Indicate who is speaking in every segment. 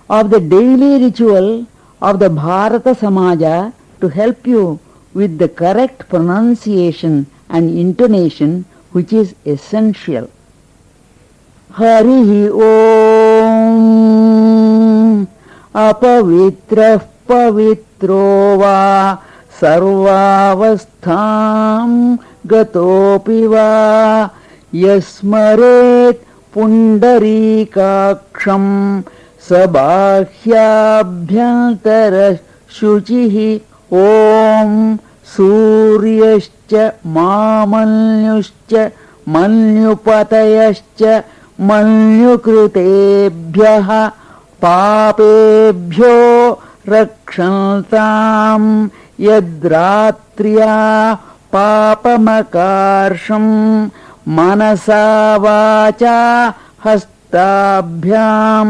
Speaker 1: of the daily ritual of the Bharata Samaja to help you with the correct pronunciation and intonation, which is essential. Harihi Om Apavitrah Pavitro Va Sarvavastham Gatopi Va Yasmaret Pundarikaksham Sabhahyabhyantara Shuchihi Om Suryascha Mamanyuscha Manyupatayascha Manyukrutebhyaha Papebhyo Rakshantam Yadratriya Papamakarsham Manasa Vacha Hastabhyam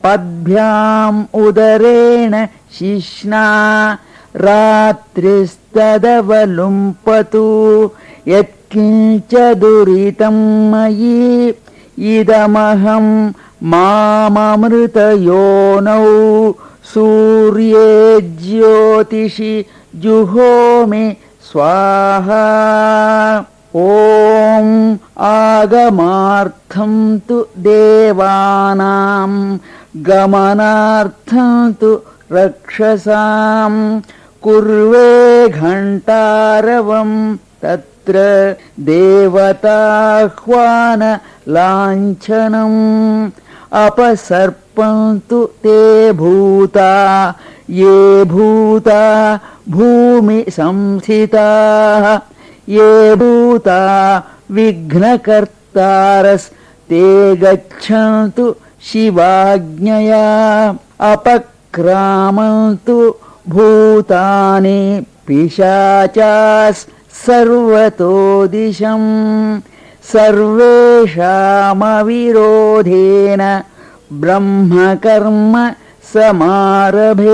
Speaker 1: Padbhyam Udarena Shishna Ratristadavalumpatu Yatkincha Duritam Mayi Idamaham Mamamrita Yonau Surye Jyotishi Juhomi Swaha Om Agamartham tu Devanam Gamanartham tu Rakshasam Kurve Ghantāravam Tatra Devatahvana Lanchanam Apasarpantu Te Bhuta Ye Bhuta Bhumi Samsita Ye Bhuta Vignakartaras Te Gacchantu Shivajñaya Apakramantu Bhutani Pishachas Sarvato Disham Sarveshamavirodhena Brahma Karma Samarabhe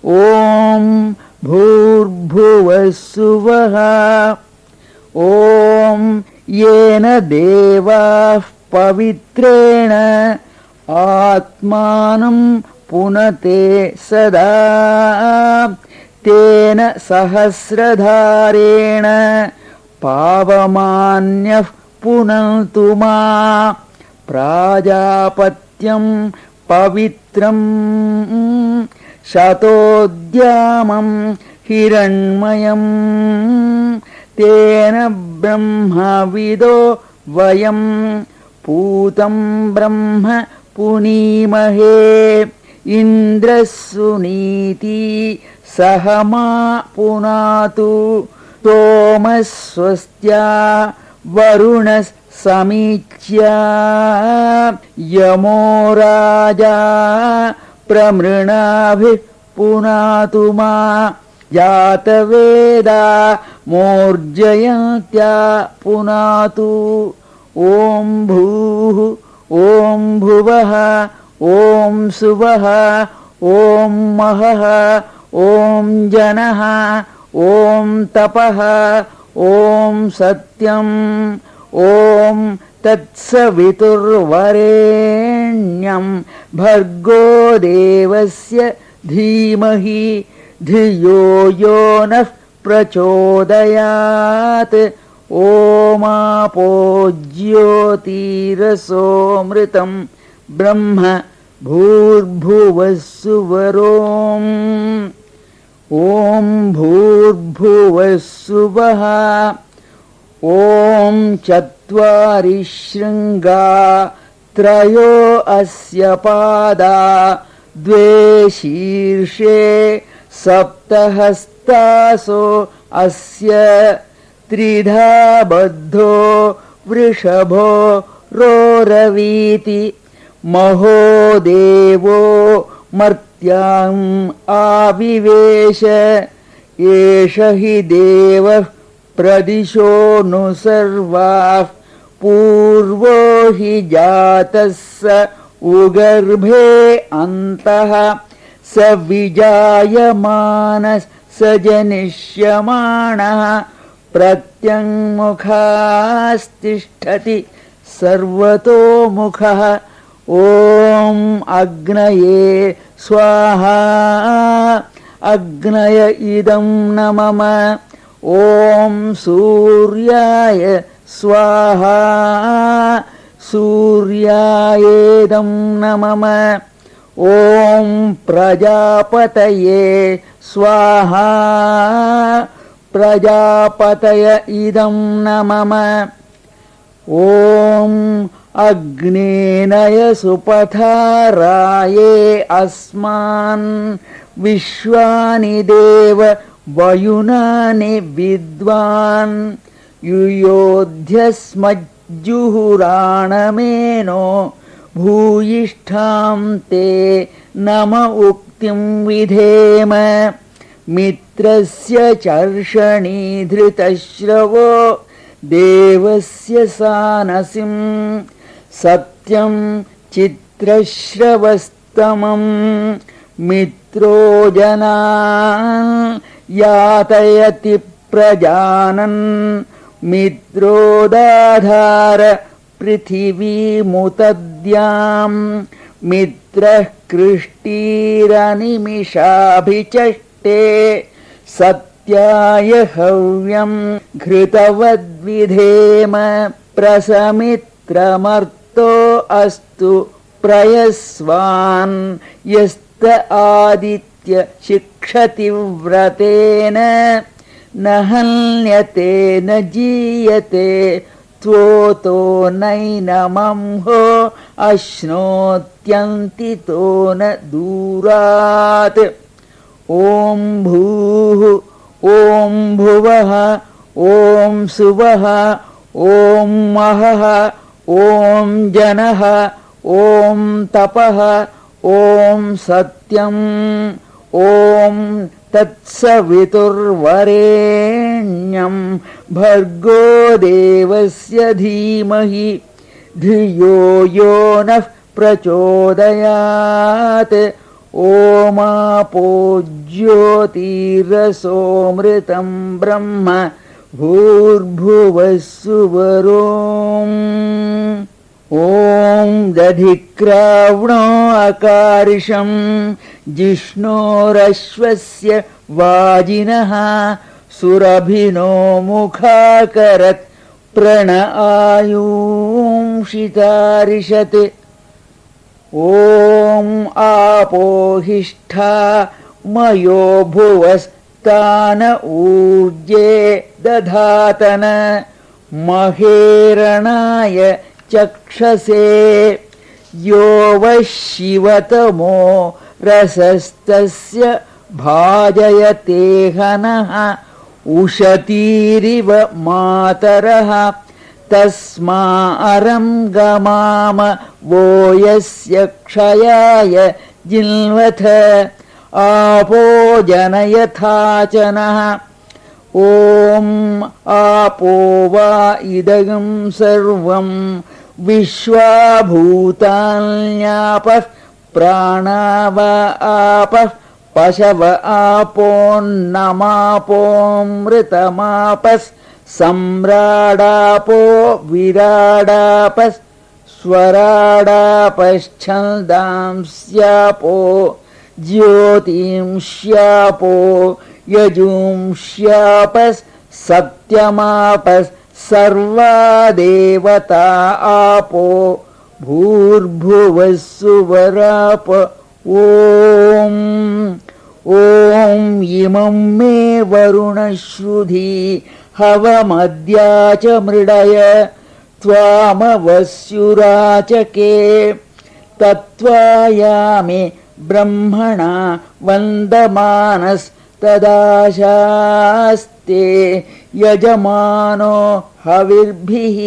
Speaker 1: Om Bhurbhuvassuvaha Om Yena Devah Pavitrena Atmanam Punate Sada Tena Sahasradharena Pavamanyah Punantuma Prajapatyam Pavitram Shatodhyamam Hiranmayam Tena Brahma Vido Vayam Putam Brahma Punimahe Indrasuniti Sahama Punatu Tomaswastya Varunas Samichya Yamo Raja Pramrinabhi Punatuma Yataveda Morjayantya Punatu Om Bhuh Om Bhuvaha Om Suvaha Om Mahaha Om Janaha Om Tapaha Om Satyam Om Tatsaviturvarenyam Bhargo Devasya Dhimahi Dhiyo Yonah Prachodayat Om Apo Jyotirasomritam Brahma Bhurbhuvassuvarom Om Bhurbhuvassuvaha Om Chatvari Shringa Trayo Asya Pada Dve Shirshe Saptahastaso Asya Tridha Baddho Vrishabho Roraviti Mahodevo Martyam Avivesha Esha hi Devah Pradisho Nusarvah Purvo hi Jatassa Ugarbhe Antaha Savijayamanas Sajanishyamanaha Pratyang Mukhastisthati Sarvato Mukha Om ॐ अग्नये स्वाहा अग्नय इदं न मम ॐ सूर्याय स्वाहा सूर्यायेदं न मम ॐ प्रजापतये स्वाहा प्रजापतय इदं न मम ॐ अग्नेनय सुपथाराये अस्मान् विश्वानि देव वयुनानि विद्वान् युयोध्यस्मज्जुहुराणमेनो भूयिष्ठां ते नम उक्तिं विधेम मित्रस्य चर्षणी धृतश्रवो देवस्य सानसिं सत्यं चित्रश्रवस्तमं मित्रो जनान् यातयति प्रजानन् मित्रोदाधार पृथिवीमुतद्यां मित्रः कृष्टीरनिमिषाभिचष्टे सत्याय हव्यं घृतवद्विधेम प्रसमित्रमर्तो अस्तु प्रयस्वान् यस्त आदित्य शिक्षति व्रतेन न हन्यते न जीयते त्वोतो नैनमंहो अश्नोत्यन्तितो न दूरात् ॐ भूः ॐ भुवः ॐ सुवः ॐ महः ॐ जनः ॐ तपः ॐ सत्यम् ॐ तत्सवितुर्वरेण्यं भर्गो देवस्य धीमहि धियो यो नः प्रचोदयात् ओमापो ज्योतिरसोऽमृतं ब्रह्म भूर्भुवः सुवरोम् ॐ दधिक्राव्णो अकार्षं जिष्णोरश्वस्य वाजिनः सुरभिनो मुखाकरत् प्रण आयूंषितारिषत् ॐ आपोहिष्ठा मयो भुवस्तान ऊर्जे दधातन महेरणाय चक्षसे यो वः शिवतमो रसस्तस्य भाजयते हनः उशतीरिव मातरः तस्मा अरं गमाम वो यस्य क्षयाय जिन्वथ आपो जनयथाचनः ॐ आपो वा इदगं सर्वं विश्वाभूतान्यापः प्राणाव आपः पशव आपोन्नमापोऽमृतमापः सम्राडापो विराडापः स्वराडापश्छन्दांस्यापो ज्योतिंस्यापो यजुंस्यापः सत्यमापः सर्वा देवता आपो भूर्भुवः सुवराप ॐ इमं मे वरुणश्रुधी हवमद्या च मृडय त्वामवस्युराचके तत्त्वायामे ब्रह्मणा वन्दमानस्तदाशास्ते यजमानो हविर्भिः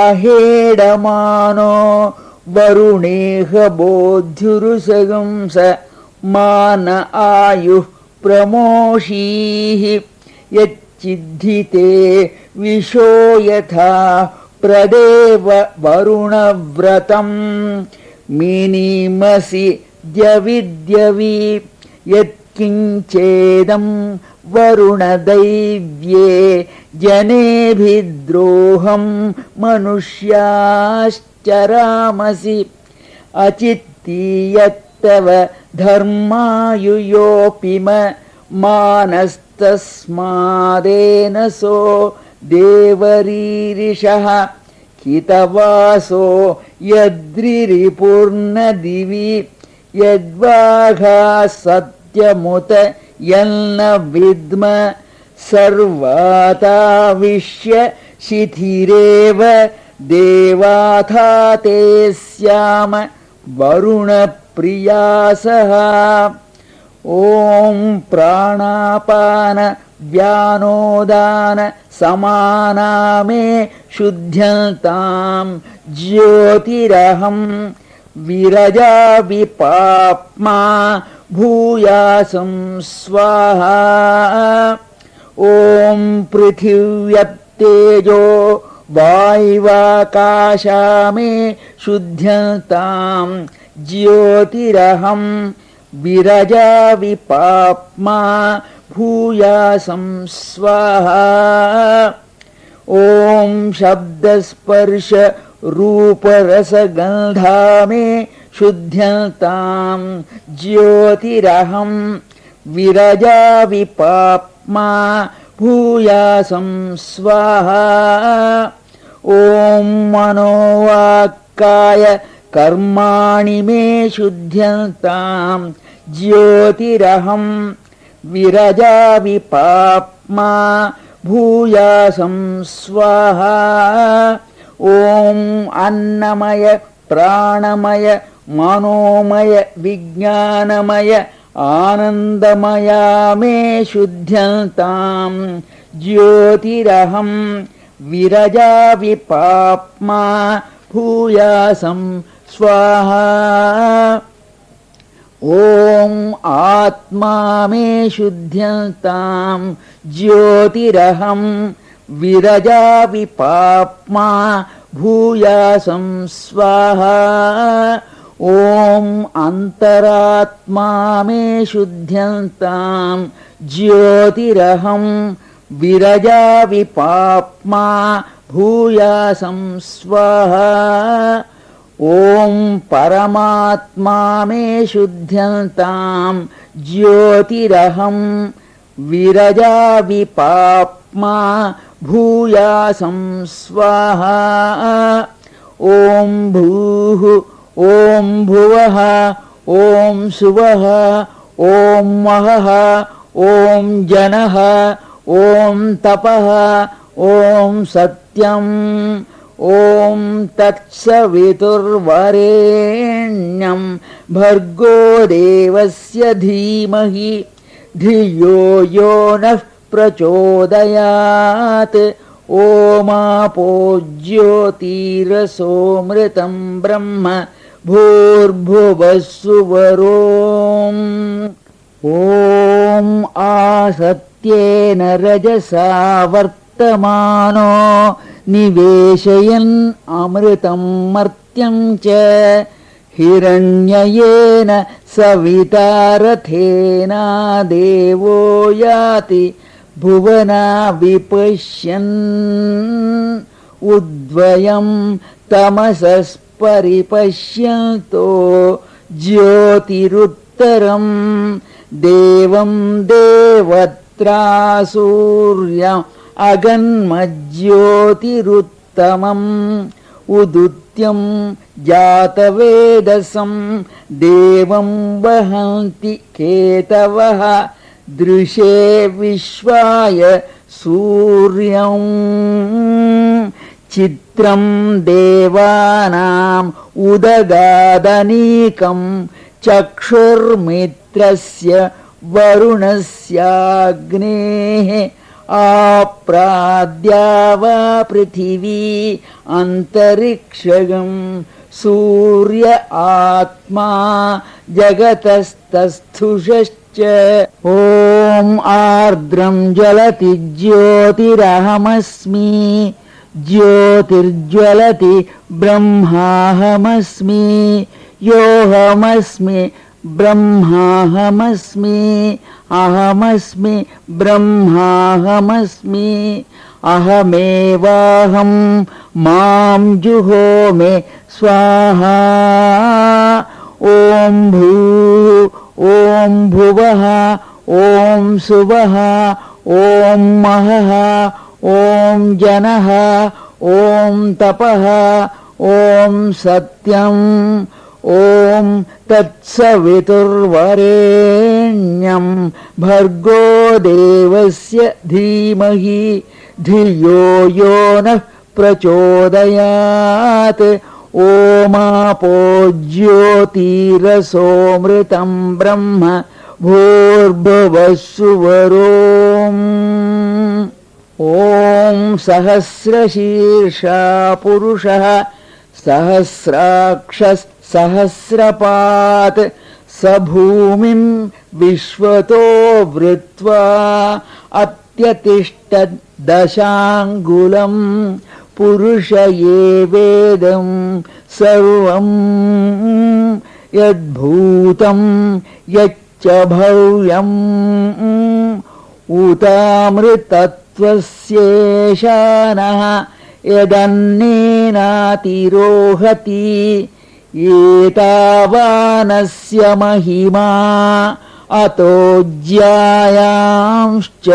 Speaker 1: अहेडमानो वरुणेह बोध्युरुसगंस मान आयुः प्रमोषीः यच्चिद्धिते विशो यथा प्रदेव वरुणव्रतम् मिनिमसि द्यविद्यवि यत्किञ्चेदं वरुणदैव्ये जनेभिद्रोहं मनुष्याश्चरामसि अचित्तीयत्तव धर्मायुयोऽपिम मानस्तस्मादेन सो देवरीरिषः कितवासो यद्रिरिपुर्नदिवि यद्वाघा सत्यमुत यन्न विद्म सर्वाताविश्य शिथिरेव देवाथा ते स्याम वरुणप्रियासः ॐ प्राणापान व्यानोदान समानामे शुद्ध्यन्तां ज्योतिरहं विरजा विपाप्मा भूयासं स्वाहा ॐ पृथिव्यप्तेजो वायुवाकाशामे शुद्ध्यन्तां ज्योतिरहं विरजा विपाप्मा भूयासं स्वाहा ॐ शब्दस्पर्श रूपरसगन्धामे शुद्ध्यन्तां ज्योतिरहं विरजा विपाप्मा भूयासं स्वाहा ॐ मनोवाक्काय कर्माणि मे शुद्ध्यन्तां ज्योतिरहं विरजा विपाप्मा भूयासं स्वाहा ॐ अन्नमय प्राणमय मनोमय विज्ञानमय आनन्दमया मे शुद्ध्यन्तां ज्योतिरहं विरजा विपाप्मा भूयासं स्वाहा ॐ आत्मा मे शुद्ध्यन्तां ज्योतिरहं विरजा विपाप्मा भूयासं स्वाहा ॐ अन्तरात्मा मे शुद्ध्यन्तां ज्योतिरहं विरजा विपाप्मा भूयासं स्वाहा ॐ परमात्मा मे शुद्ध्यन्तां ज्योतिरहं विरजा विपाप्मा भूयासं स्वाहा ॐ भूः ॐ भुवः ॐ सुवः ॐ महः ॐ जनः ॐ तपः ॐ सत्यम् ॐ तत्सवितुर्वरेण्यं भर्गो देवस्य धीमहि धियो यो नः प्रचोदयात् ओमापो ज्योतिरसोऽमृतं ब्रह्म भूर्भुवस्सुवरोम् ॐ आसत्येन रजसा वर्तमानो निवेशयन् अमृतं मर्त्यं च हिरण्ययेन सवितारथेना देवो याति भुवना विपश्यन् उद्वयं तमसस्परिपश्यन्तो ज्योतिरुत्तरं देवं देवत्रा सूर्यम् अगन्मज्योतिरुत्तमम् उदुत्यं जातवेदसं देवं वहन्ति केतवः दृशे विश्वाय सूर्यम् चित्रं देवानाम् उदगादनीकं चक्षुर्मित्रस्य वरुणस्याग्नेः आप्राद्यावा पृथिवी अन्तरिक्षगं सूर्य आत्मा जगतस्तस्थुषश्च ॐ आर्द्रं जलति ज्योतिरहमस्मि ज्योतिर्ज्वलति ब्रह्माहमस्मि योऽहमस्मि ब्रह्माहमस्मि अहमस्मि ब्रह्माहमस्मि अहमेवाहम् मां जुहोमे स्वाहा ॐ भूः ॐ भुवः ॐ सुवः ॐ महः ॐ जनः ॐ तपः ॐ सत्यम् ॐ तत्सवितुर्वरेण्यं भर्गो देवस्य धीमहि धियो यो नः प्रचोदयात् ओमापो ज्योतिरसोऽमृतं ब्रह्म भूर्भुवस्सुवरोम् ॐ सहस्रशीर्षा पुरुषः सहस्राक्षः सहस्रपात् स भूमिं विश्वतो वृत्वा अत्यतिष्ठद्दशाङ्गुलं पुरुष एवेदं सर्वं यद्भूतं यच्च भव्यम् उतामृतत्वस्येशानः यदन्नेनातिरोहति एतावानस्य महिमा अतो ज्यायांश्च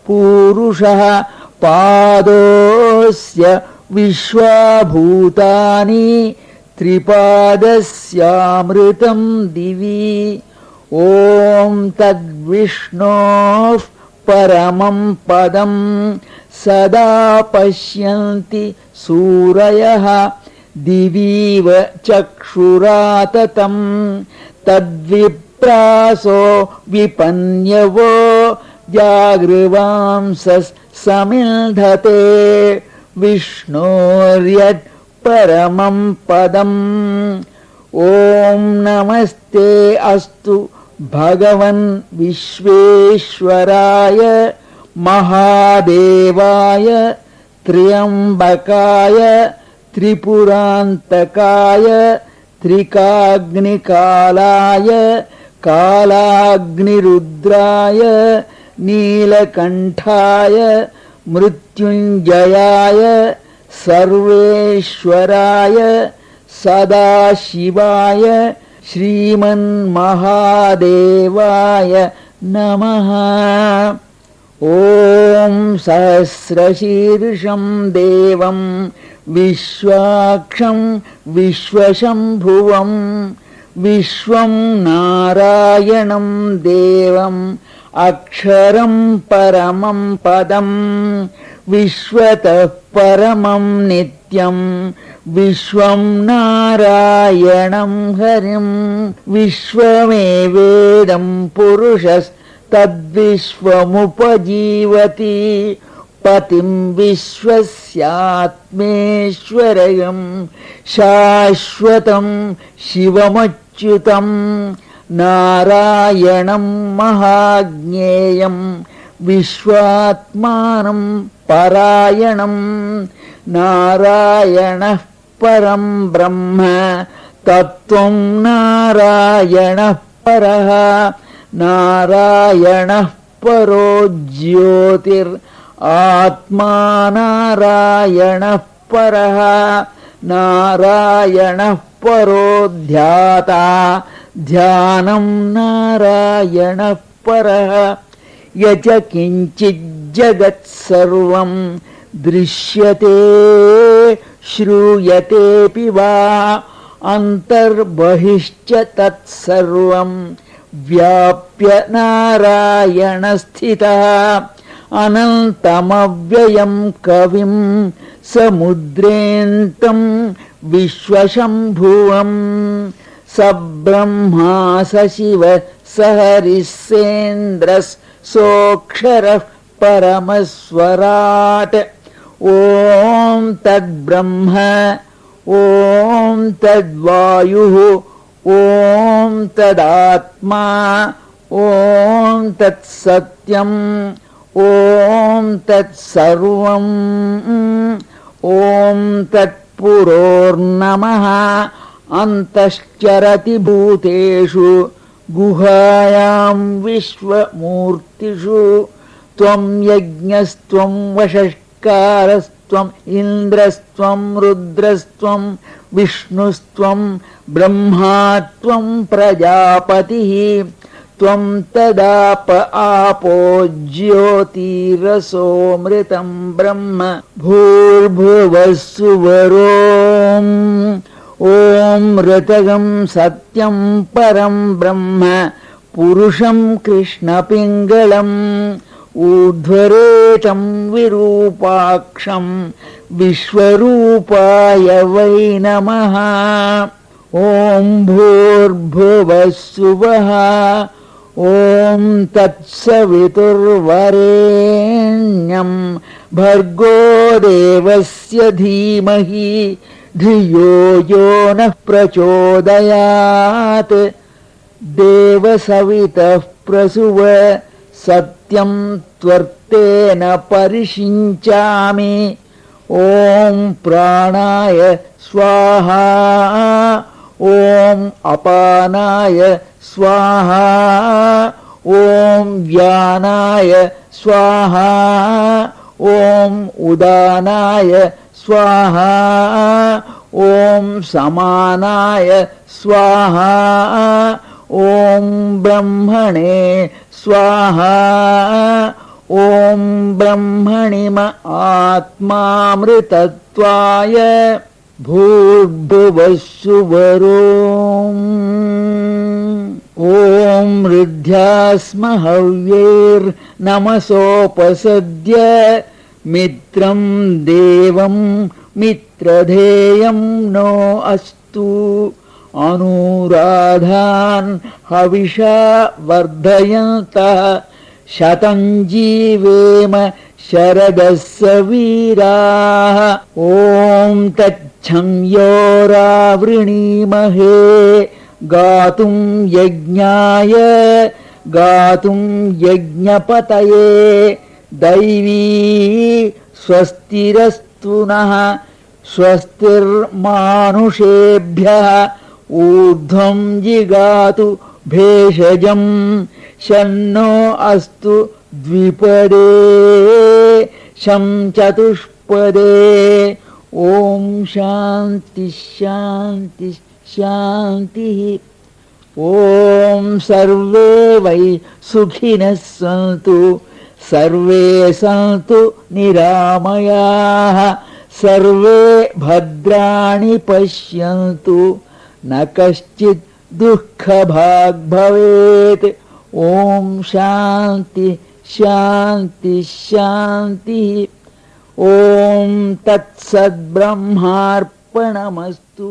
Speaker 1: पूरुषः पादोऽस्य विश्वाभूतानि त्रिपादस्यामृतं दिवि ॐ तद्विष्णोः परमं पदं सदा पश्यन्ति सूरयः दिवीव चक्षुराततं तद्विप्रासो विपन्यवो जागृवांसमिल्धते विष्णोर्यत् परमं पदम् ॐ नमस्ते अस्तु भगवन् विश्वेश्वराय महादेवाय त्र्यम्बकाय त्रिपुरान्तकाय त्रिकाग्निकालाय कालाग्निरुद्राय नीलकण्ठाय मृत्युञ्जयाय सर्वेश्वराय सदाशिवाय श्रीमन्महादेवाय नमः ॐ सहस्रशीर्षं देवं विश्वाक्षं विश्वशम्भुवं विश्वं नारायणं देवम् अक्षरं परमं पदं विश्वतः परमं नित्यं विश्वं नारायणं हरिं विश्वमेवेदं पुरुषस्तद्विश्वमुपजीवति पतिं विश्वस्यात्मेश्वरयं शाश्वतं शिवमच्युतं नारायणं महाज्ञेयं विश्वात्मानं परायणं नारायणः परं ब्रह्म तत्त्वं नारायणः परः नारायणः परो ज्योतिरात्मा नारायणः परः नारायणः परो ध्याता ध्यानं नारायणः परः यच किञ्चिज्जगत्सर्वं दृश्यते श्रूयतेऽपि वा अन्तर्बहिश्च तत्सर्वं व्याप्य नारायणस्थितः अनन्तमव्ययं कविं समुद्रेऽन्तं विश्वशम्भुवम् स ब्रह्मा स शिव स हरिः सेन्द्रः परमस्वराट् ॐ तद्ब्रह्म ॐ तद्वायुः ॐ तदात्मा ॐ तत्सत्यम् ॐ तत्सर्वम् ॐ तत्पुरोर्नमः अन्तश्चरति भूतेषु गुहायां विश्वमूर्तिषु त्वं यज्ञस्त्वं वषट्कारस्त्वं सोमस्त्वम् इन्द्रस्त्वम् रुद्रस्त्वम् विष्णुस्त्वम् ब्रह्मा त्वम् प्रजापतिः त्वम् तदाप आपो ज्योतिरसोऽमृतम् ब्रह्म भूर्भुवस्सुवरोम् ॐ ऋतगम् सत्यम् परम् ब्रह्म पुरुषम् कृष्णपिङ्गलम् ऊर्ध्वरेतम् विरूपाक्षम् विश्वरूपाय वै नमः ॐ भूर्भुवस्सुवः ॐ तत्सवितुर्वरेण्यम् भर्गो देवस्य धीमहि धियो यो नः प्रचोदयात् देवसवितः प्रसुव सत्यम् त्वर्तेन परिषिञ्चामि ॐ प्राणाय स्वाहा ॐ अपानाय स्वाहा ॐ व्यानाय स्वाहा ॐ उदानाय स्वाहा ॐ समानाय स्वाहा ॐ ब्रह्मणे स्वाहा ॐ ब्रह्मणिम आत्मामृतत्वाय भूर्भुवस्सुवरोम् ॐ हृद्यास्म हव्यैर्नमसोपसद्य मित्रम् देवम् मित्रधेयम् नो अस्तु अनुराधान् हविषा वर्धयन्तः शतं जीवेम शरदस्य वीराः ॐ तच्छं योरावृणीमहे गातुं यज्ञाय गातुं यज्ञपतये दैवी स्वस्तिरस्तु नः स्वस्तिर्मानुषेभ्यः ऊर्ध्वं जिगातु भेषजम् शन्नो अस्तु द्विपदे शं चतुष्पदे ॐ शान्ति शान्ति शान्तिः ॐ सर्वे वै सुखिनः सन्तु सर्वे सन्तु निरामयाः सर्वे भद्राणि पश्यन्तु न कश्चित् दुःखभाग् भवेत् ॐ शान्ति शान्ति शान्तिः ॐ तत्सद्ब्रह्मार्पणमस्तु।